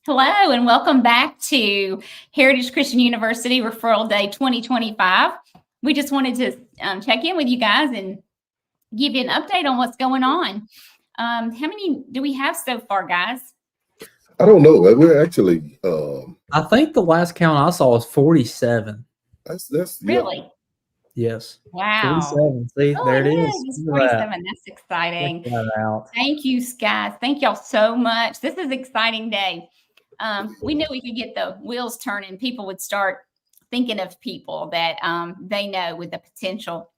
Hello, and welcome back to Heritage Christian University Referral Day 2025. We just wanted to check in with you guys and give you an update on what's going on. How many do we have so far, guys? I don't know. We're actually I think the last count I saw was 47. that's yeah. Really? Yes. Wow. 47. See, Oh, there it yeah, is. it's Look at 47. that. That's exciting. Check that out. Thank you, guys. Thank y'all so much. This is an exciting day. We knew we could get the wheels turning. People would start thinking of people that they know with the potential.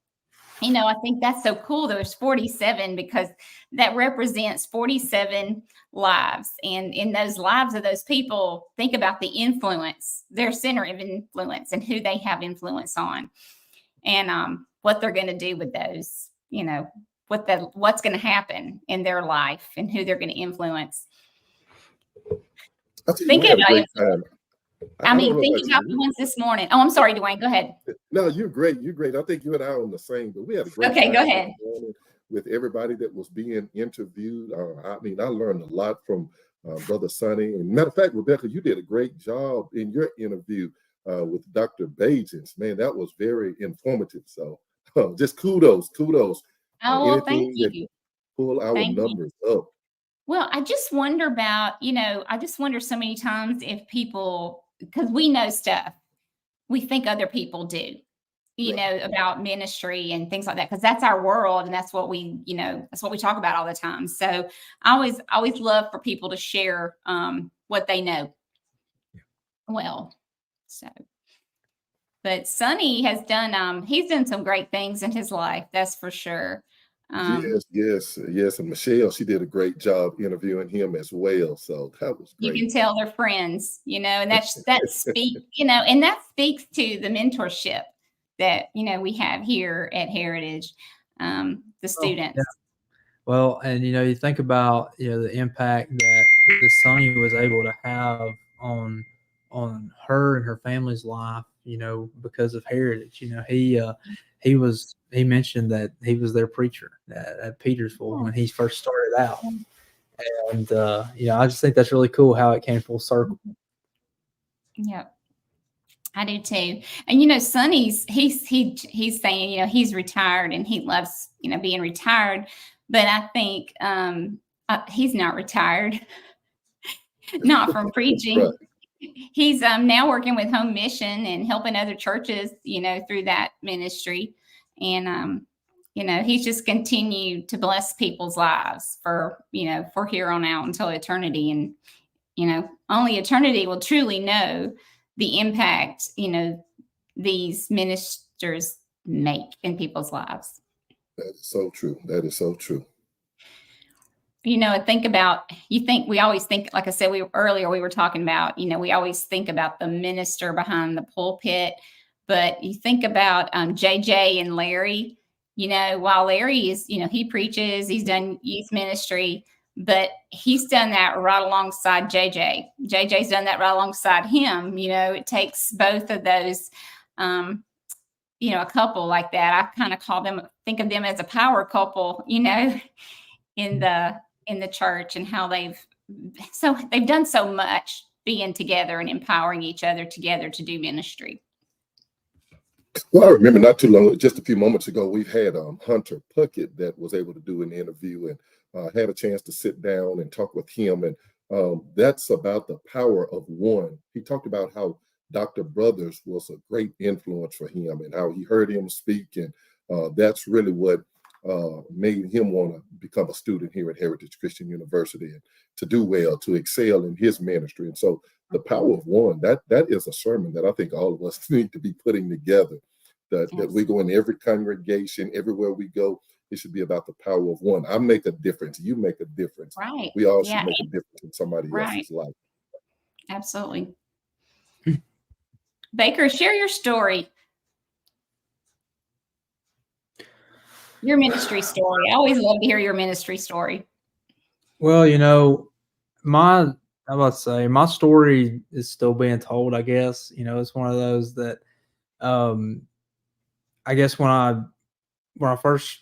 I think that's so cool. There's 47 because that represents 47 lives. And in those lives of those people, think about the influence, their center of influence and who they have influence on and what they're going to do with those, what's going to happen in their life and who they're going to influence. Think about it. Think about the ones this morning. Oh, I'm sorry, Dwayne. Go ahead. No, you're great. You're great. I think you and I are on the same, but we had a great Okay, time go ahead. With everybody that was being interviewed. I learned a lot from Brother Sonny. And matter of fact, Rebecca, you did a great job in your interview with Dr. Bajans. Man, that was very informative. So just kudos. Oh, well, thank you. Pull our numbers up. Well, I just wonder about, so many times if people, because we know stuff, we think other people do, about ministry and things like that, because that's our world and that's what we talk about all the time. So I always love for people to share what they know. Well, but Sonny has done, he's done some great things in his life, that's for sure. Yes. And Michelle, she did a great job interviewing him as well. So that was great. You can tell they're friends, and that speaks, and that speaks to the mentorship that, we have here at Heritage, the students. Yeah. Well, and, you think about, the impact that Sonny was able to have on her and her family's life, because of Heritage. He mentioned that he was their preacher at Petersville when he first started out. And, I just think that's really cool how it came full circle. Yeah, I do too. And, Sonny's, he's saying, he's retired and he loves, being retired. But I think he's not retired, not from preaching. Right. He's now working with Home Mission and helping other churches, through that ministry. And, he's just continued to bless people's lives for here on out until eternity. And, only eternity will truly know the impact, these ministers make in people's lives. That is so true. That is so true. We always think, like I said, we were talking about, we always think about the minister behind the pulpit, but you think about JJ and Larry, while Larry is, he preaches, he's done youth ministry, but he's done that right alongside JJ. JJ's done that right alongside him. It takes both of those, a couple like that. I kind of think of them as a power couple, in the church, and how they've done so much being together and empowering each other together to do ministry. Well, I remember not too long, just a few moments ago, we've had Hunter Puckett that was able to do an interview, and had a chance to sit down and talk with him. And that's about the power of one. He talked about how Dr. Brothers was a great influence for him and how he heard him speak. And that's really what made him want to become a student here at Heritage Christian University and to do well, to excel in his ministry. And so the power of one, that is a sermon that I think all of us need to be putting together, that we go in every congregation, everywhere we go, it should be about the power of one. I make a difference. You make a difference. Right. We all should make a difference in somebody else's life. Absolutely. Baker, share your story. Your ministry story. I always love to hear your ministry story. Well, my story is still being told, I guess. It's one of those that I guess when I first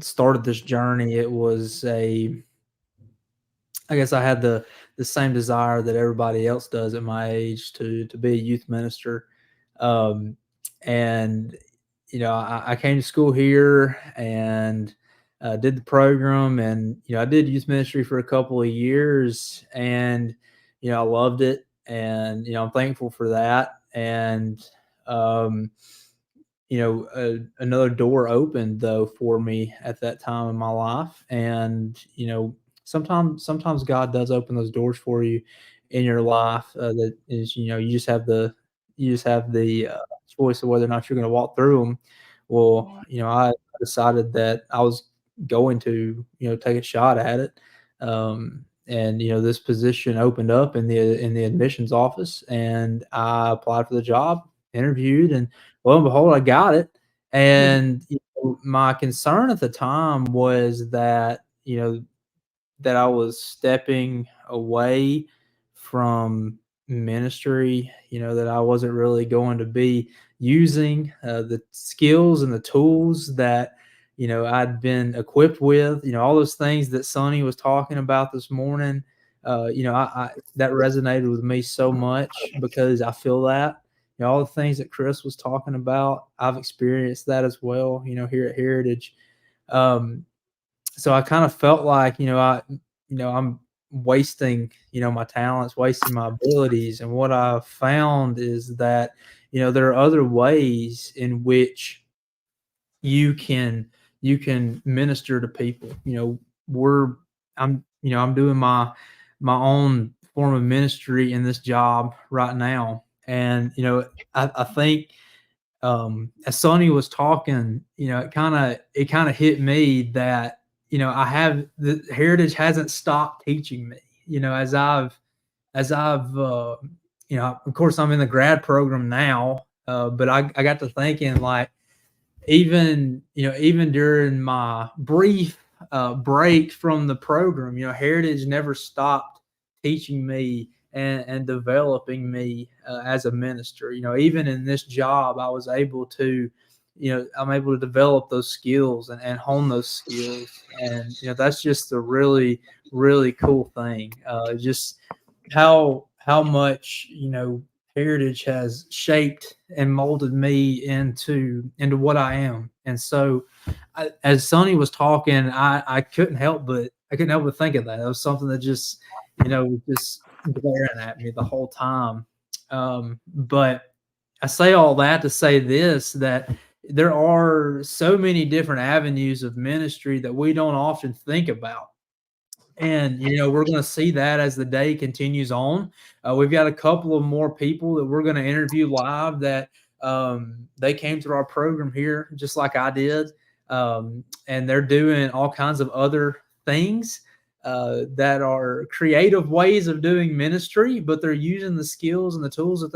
started this journey, it was I guess I had the same desire that everybody else does at my age to be a youth minister. Um, and I came to school here and did the program, and I did youth ministry for a couple of years, and I loved it, and I'm thankful for that. And um, another door opened though for me at that time in my life, and sometimes God does open those doors for you in your life. That is, you just have the choice of whether or not you're going to walk through them. Well, Right. I decided that I was going to take a shot at it. And this position opened up in the admissions office, and I applied for the job, interviewed, and lo and behold, I got it. And my concern at the time was that that I was stepping away from ministry, that I wasn't really going to be using the skills and the tools that, I'd been equipped with, all those things that Sonny was talking about this morning. I that resonated with me so much because I feel that, all the things that Chris was talking about, I've experienced that as well, here at Heritage. Um, so I kind of felt like, I'm wasting, my talents, wasting my abilities. And what I found is that, there are other ways in which you can minister to people. I'm doing my own form of ministry in this job right now. And, I think as Sonny was talking, it kind of hit me that, I have the Heritage hasn't stopped teaching me, as I've, of course I'm in the grad program now, but I got to thinking, like, even during my brief break from the program, Heritage never stopped teaching me and developing me as a minister. Even in this job, I was able to, I'm able to develop those skills and hone those skills. And, that's just a really, really cool thing. Just how much, Heritage has shaped and molded me into what I am. And so, as Sonny was talking, I couldn't help but think of that. It was something that just just glaring at me the whole time. But I say all that to say this, that there are so many different avenues of ministry that we don't often think about. And, we're going to see that as the day continues on. We've got a couple of more people that we're going to interview live that they came through our program here just like I did. And they're doing all kinds of other things that are creative ways of doing ministry, but they're using the skills and the tools that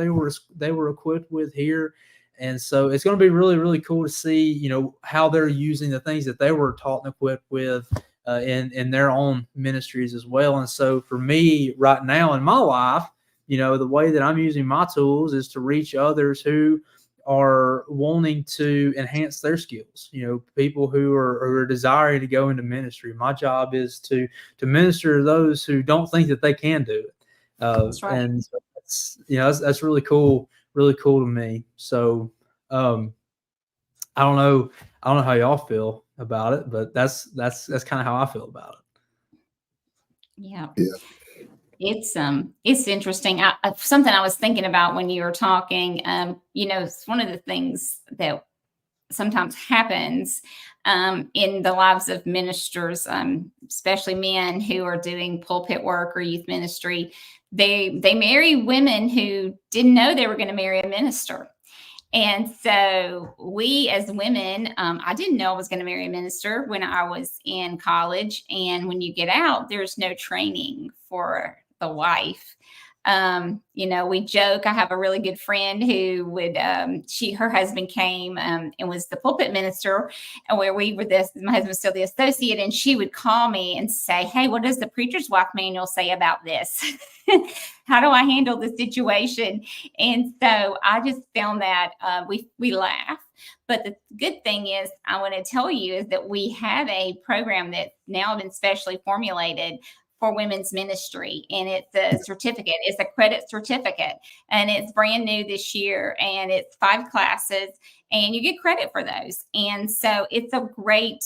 they were equipped with here. And so it's going to be really, really cool to see, how they're using the things that they were taught and equipped with in their own ministries as well. And so for me right now in my life, the way that I'm using my tools is to reach others who are wanting to enhance their skills, people who are desiring to go into ministry. My job is to minister to those who don't think that they can do it. That's right. And that's really cool to me. So I don't know how y'all feel about it, but that's kind of how I feel about it. Yeah. Yeah. It's interesting. Something I was thinking about when you were talking, it's one of the things that sometimes happens in the lives of ministers, especially men who are doing pulpit work or youth ministry. They marry women who didn't know they were going to marry a minister. And so we as women, I didn't know I was going to marry a minister when I was in college. And when you get out, there's no training for the wife. We joke. I have a really good friend who would, her husband came and was the pulpit minister, and where we were my husband was still the associate, and she would call me and say, "Hey, what does the preacher's wife manual say about this? How do I handle the situation?" And so I just found that we laugh. But the good thing is, I want to tell you, is that we have a program that now been specially formulated for women's ministry, and it's a certificate. It's a credit certificate, and it's brand new this year, and it's 5 classes, and you get credit for those. And so it's a great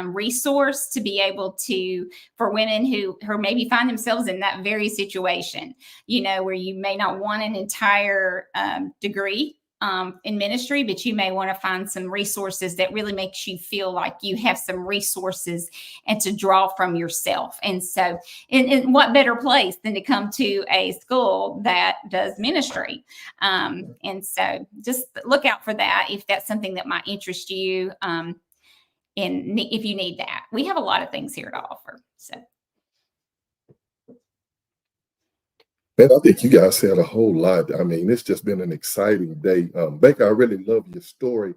resource to be able to, for women who maybe find themselves in that very situation, you know, where you may not want an entire degree in ministry, but you may want to find some resources that really makes you feel like you have some resources and to draw from yourself. And so in what better place than to come to a school that does ministry? And so just look out for that if that's something that might interest you. If you need that, we have a lot of things here to offer. So. Man, I think you guys said a whole lot. I mean, it's just been an exciting day. Baker, I really love your story.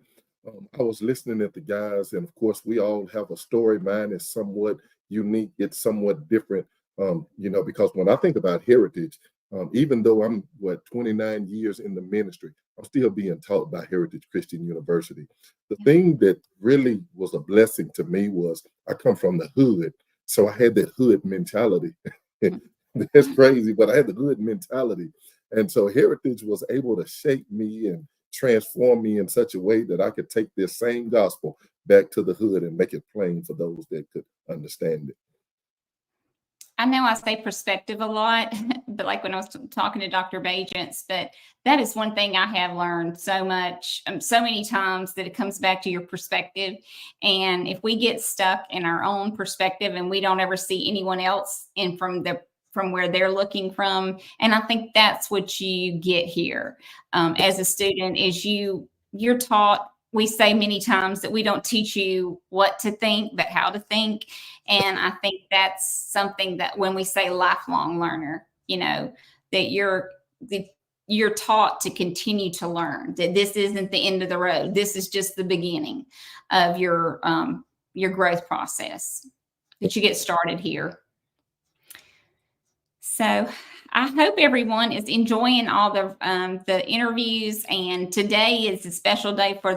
I was listening at the guys, and of course, we all have a story. Mine is somewhat unique. It's somewhat different, you know, because when I think about heritage, even though I'm, 29 years in the ministry, I'm still being taught by Heritage Christian University. The thing that really was a blessing to me was I come from the hood. So I had that hood mentality. That's crazy, but I had the hood mentality. And so Heritage was able to shape me and transform me in such a way that I could take this same gospel back to the hood and make it plain for those that could understand it. I know I say perspective a lot, but like when I was talking to Dr. Bajents, but that is one thing I have learned so much, so many times, that it comes back to your perspective. And if we get stuck in our own perspective and we don't ever see anyone else in from where they're looking from, and I think that's what you get here as a student, is you're taught. We say many times that we don't teach you what to think, but how to think. And I think that's something that when we say lifelong learner, you know, that you're taught to continue to learn, that this isn't the end of the road. This is just the beginning of your growth process, that you get started here. So I hope everyone is enjoying all the interviews, and today is a special day for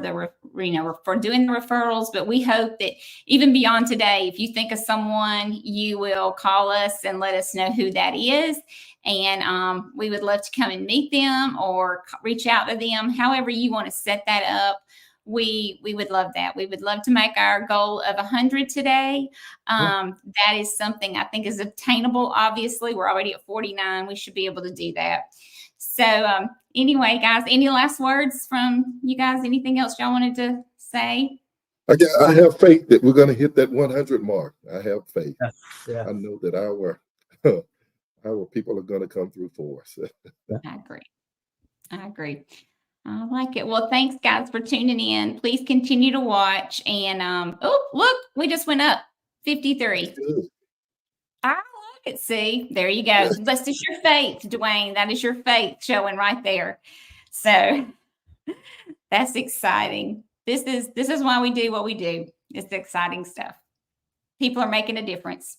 for doing the referrals. But we hope that even beyond today, if you think of someone, you will call us and let us know who that is, and we would love to come and meet them or reach out to them. However you want to set that up, we would love that. We would love to make our goal of 100 today. That is something I think is obtainable. Obviously, we're already at 49. We should be able to do that. So anyway, guys, any last words from you guys? Anything else y'all wanted to say? I have faith that we're going to hit that 100 mark. I have faith. Yeah. I know that our people are going to come through for us. I agree. I like it. Well, thanks, guys, for tuning in. Please continue to watch. And oh, look, we just went up 53. I like it. See, there you go. That's just your faith, Dwayne. That is your faith showing right there. So that's exciting. This is why we do what we do. It's exciting stuff. People are making a difference.